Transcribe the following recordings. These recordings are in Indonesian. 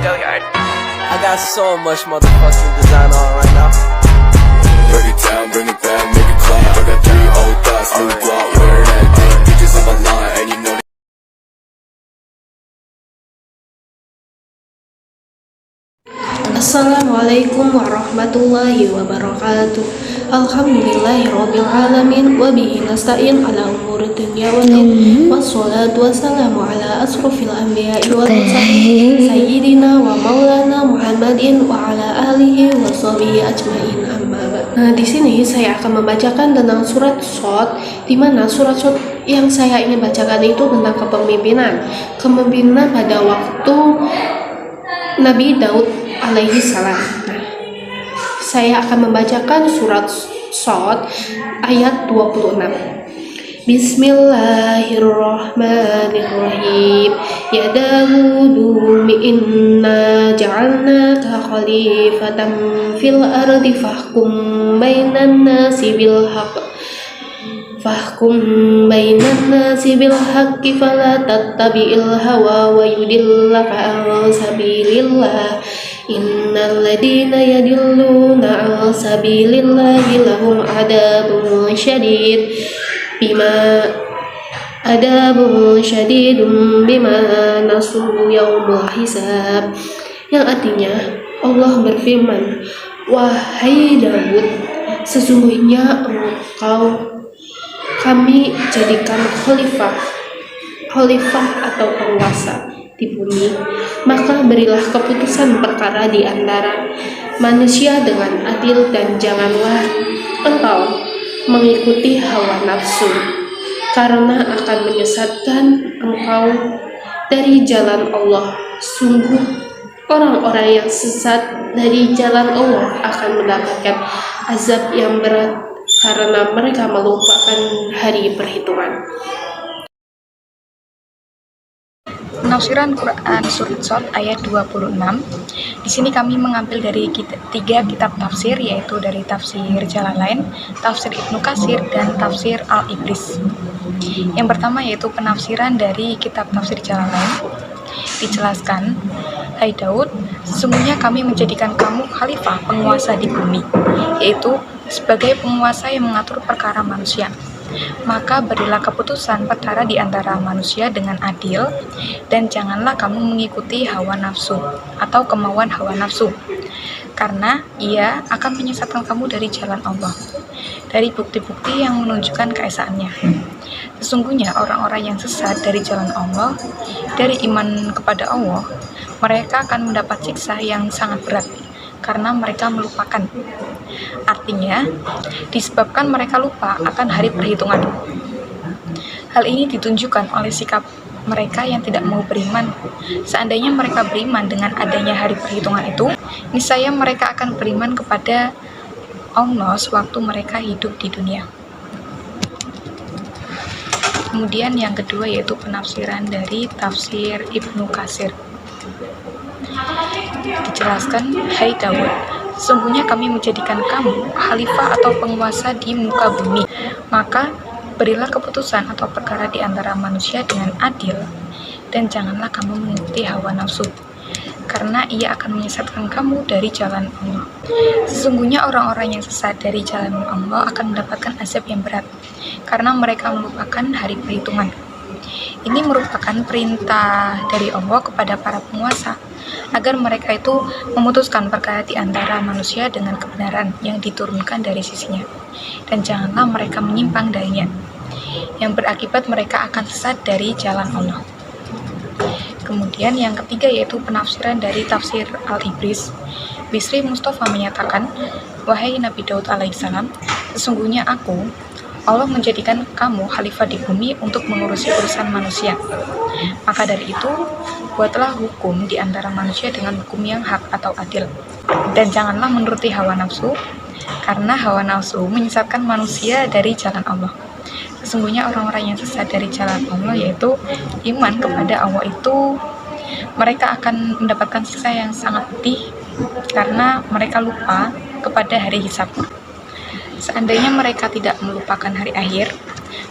I got so much motherfucking design on right now. Break it down, bring it back, make it clap. I got 3 old thoughts, new guap, wear that thing. Bitches on my line, and you know Assalamualaikum warahmatullahi wabarakatuh. Alhamdulillahirabbil alamin wa bihi nasta'in ala umuri dunya waddin. Wassalatu wassalamu ala asrofil anbiya'i wal mursalin sayyidina wa maulana Muhammadin wa ala alihi wa sahbihi ajmain, amma ba'd. Nah, di sini saya akan membacakan tentang surat Shad, di mana surat Shad yang saya ingin bacakan itu tentang kepemimpinan pada waktu Nabi Daud alaihi salam. Saya akan membacakan surat Shad ayat 26. Bismillahirrahmanirrahim. Ya Dawudu inna ja'alnaka khalifatan fil ardi fahkum bainan nasi bil haqq fala tattabi'il hawa wa yudillaka an sabilillah. Innal ladina yadilluna an sabilillahi lahum adabun syadidun bima nasu yaumul hisab. Yang artinya Allah berfirman, wahai Daud, sesungguhnya kami jadikan khalifah atau penguasa di bumi, maka berilah keputusan perkara di antara manusia dengan adil, dan janganlah engkau mengikuti hawa nafsu, karena akan menyesatkan engkau dari jalan Allah. Sungguh orang-orang yang sesat dari jalan Allah akan mendapatkan azab yang berat karena mereka melupakan hari perhitungan. Penafsiran Quran Surat Shad ayat 26. Di sini kami mengambil dari 3 kitab tafsir, yaitu dari tafsir Jalalain, tafsir Ibnu Katsir, dan tafsir Al-Ibris. Yang pertama yaitu penafsiran dari kitab tafsir Jalalain. Dijelaskan, hai Daud, sesungguhnya kami menjadikan kamu khalifah, penguasa di bumi, yaitu sebagai penguasa yang mengatur perkara manusia. Maka berilah keputusan perkara di antara manusia dengan adil, dan janganlah kamu mengikuti hawa nafsu atau kemauan hawa nafsu, karena ia akan menyesatkan kamu dari jalan Allah, dari bukti-bukti yang menunjukkan keesaannya. Sesungguhnya orang-orang yang sesat dari jalan Allah, dari iman kepada Allah, mereka akan mendapat siksa yang sangat berat karena mereka melupakan. Artinya, disebabkan mereka lupa akan hari perhitungan. Hal ini ditunjukkan oleh sikap mereka yang tidak mau beriman. Seandainya mereka beriman dengan adanya hari perhitungan itu, niscaya mereka akan beriman kepada Allah sewaktu mereka hidup di dunia. Kemudian yang kedua yaitu penafsiran dari tafsir Ibnu Katsir. Dijelaskan, hai Daud, sesungguhnya kami menjadikan kamu khalifah atau penguasa di muka bumi, maka berilah keputusan atau perkara di antara manusia dengan adil, dan janganlah kamu mengikuti hawa nafsu, karena ia akan menyesatkan kamu dari jalan Allah. Sesungguhnya orang-orang yang sesat dari jalan Allah akan mendapatkan azab yang berat karena mereka melupakan hari perhitungan. Ini merupakan perintah dari Allah kepada para penguasa agar mereka itu memutuskan perkara di antara manusia dengan kebenaran yang diturunkan dari sisinya, dan janganlah mereka menyimpang darinya, yang berakibat mereka akan sesat dari jalan Allah. Kemudian yang ketiga yaitu penafsiran dari tafsir Al-Ibris. Bisri Mustafa menyatakan, wahai Nabi Daud alaihissalam, sesungguhnya Allah menjadikan kamu khalifah di bumi untuk mengurusi urusan manusia. Maka dari itu, buatlah hukum di antara manusia dengan hukum yang hak atau adil. Dan janganlah menuruti hawa nafsu, karena hawa nafsu menyesatkan manusia dari jalan Allah. Sesungguhnya orang-orang yang sesat dari jalan Allah, yaitu iman kepada Allah itu, mereka akan mendapatkan siksa yang sangat pedih karena mereka lupa kepada hari hisab. Seandainya mereka tidak melupakan hari akhir,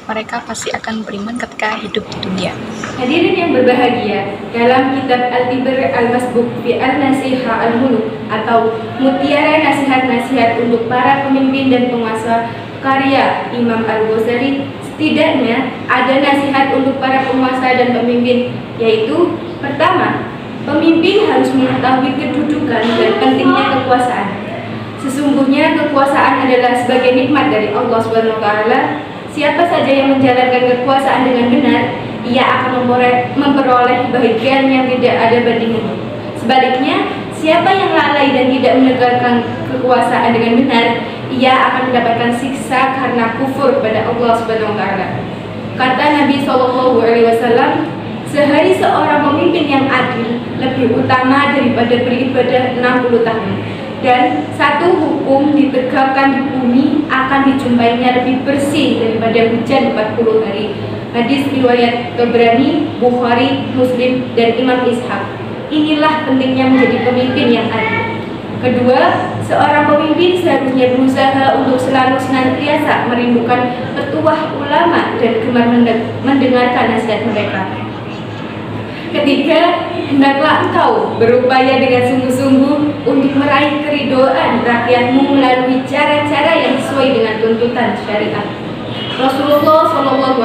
mereka pasti akan beriman ketika hidup di dunia. Hadirin yang berbahagia, dalam kitab Al-Tibr Al-Masbuk fi Al-Nasiha Al-Muluk atau Mutiara Nasihat-Nasihat untuk para pemimpin dan penguasa karya Imam Al-Ghazali, setidaknya ada nasihat untuk para penguasa dan pemimpin, yaitu pertama, pemimpin harus mengetahui kedudukan dan pentingnya kekuasaan. Sesungguhnya kekuasaan adalah sebagai nikmat dari Allah SWT. Siapa saja yang menjalankan kekuasaan dengan benar, ia akan memperoleh kebahagiaan yang tidak ada bandingnya. Sebaliknya, siapa yang lalai dan tidak menegakkan kekuasaan dengan benar, ia akan mendapatkan siksa karena kufur pada Allah SWT. Kata Nabi SAW, sehari seorang pemimpin yang adil lebih utama daripada beribadah 60 tahun. Dan satu hukum ditegakkan di bumi akan dijumpainya lebih bersih daripada hujan 40 hari. Hadis riwayat Tabrani, Bukhari, Muslim, dan Imam Ishaq. Inilah pentingnya menjadi pemimpin yang adil. Kedua, seorang pemimpin seharusnya berusaha untuk selalu senantiasa merindukan petuah ulama dan gemar mendengarkan nasihat mereka. Ketiga, hendaklah engkau berupaya dengan sungguh-sungguh untuk meraih keridhaan rakyatmu melalui cara-cara yang sesuai dengan tuntutan syariat. Rasulullah SAW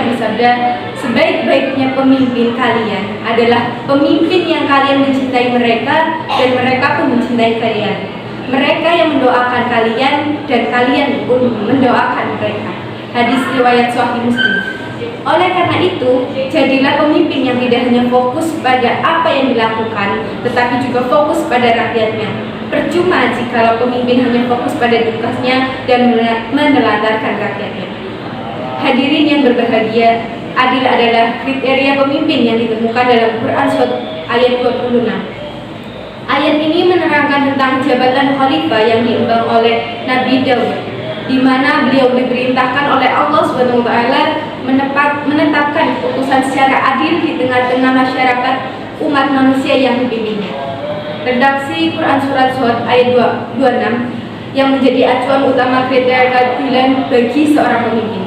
bersabda, sebaik-baiknya pemimpin kalian adalah pemimpin yang kalian mencintai mereka dan mereka pun mencintai kalian. Mereka yang mendoakan kalian dan kalian pun mendoakan mereka. Hadis riwayat Sahih Muslim. Oleh karena itu, jadilah pemimpin yang tidak hanya fokus pada apa yang dilakukan, tetapi juga fokus pada rakyatnya. Percuma jika pemimpin hanya fokus pada tugasnya dan menelantarkan rakyatnya. Hadirin yang berbahagia, adil adalah kriteria pemimpin yang ditemukan dalam Quran surat ayat 26. Ayat ini menerangkan tentang jabatan khalifah yang diemban oleh Nabi Daud, di mana beliau diperintahkan oleh Allah SWT menetapkan keputusan secara adil di tengah-tengah masyarakat umat manusia yang dipimpinnya. Redaksi Quran Surat Shad ayat 26 yang menjadi acuan utama kriteria keadilan bagi seorang pemimpin.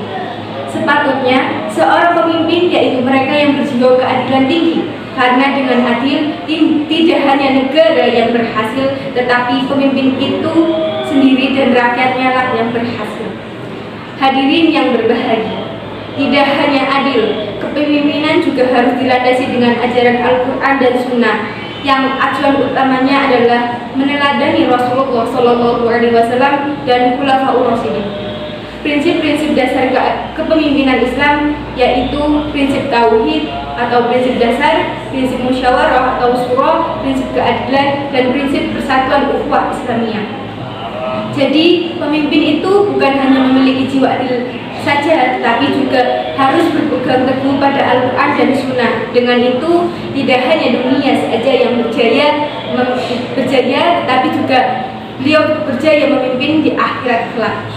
Sepatutnya seorang pemimpin yaitu mereka yang berjiwa keadilan tinggi, karena dengan adil tidak hanya negara yang berhasil, tetapi pemimpin itu sendiri dan rakyatnya lah yang berhasil. Hadirin yang berbahagia, tidak hanya adil, kepemimpinan juga harus dilandasi dengan ajaran Al-Quran dan Sunnah, yang acuan utamanya adalah meneladani Rasulullah SAW dan Khulafaur Rasyidin. Prinsip-prinsip dasar kepemimpinan Islam yaitu prinsip tauhid atau prinsip dasar, prinsip musyawarah atau syura, prinsip keadilan, dan prinsip persatuan ukhuwah Islamiyah. Jadi pemimpin itu bukan hanya memiliki jiwa adil saja, tetapi juga harus berpegang teguh pada Al-Quran dan Sunnah. Dengan itu tidak hanya dunia saja yang berjaya, tetapi juga beliau berjaya memimpin di akhirat kelak.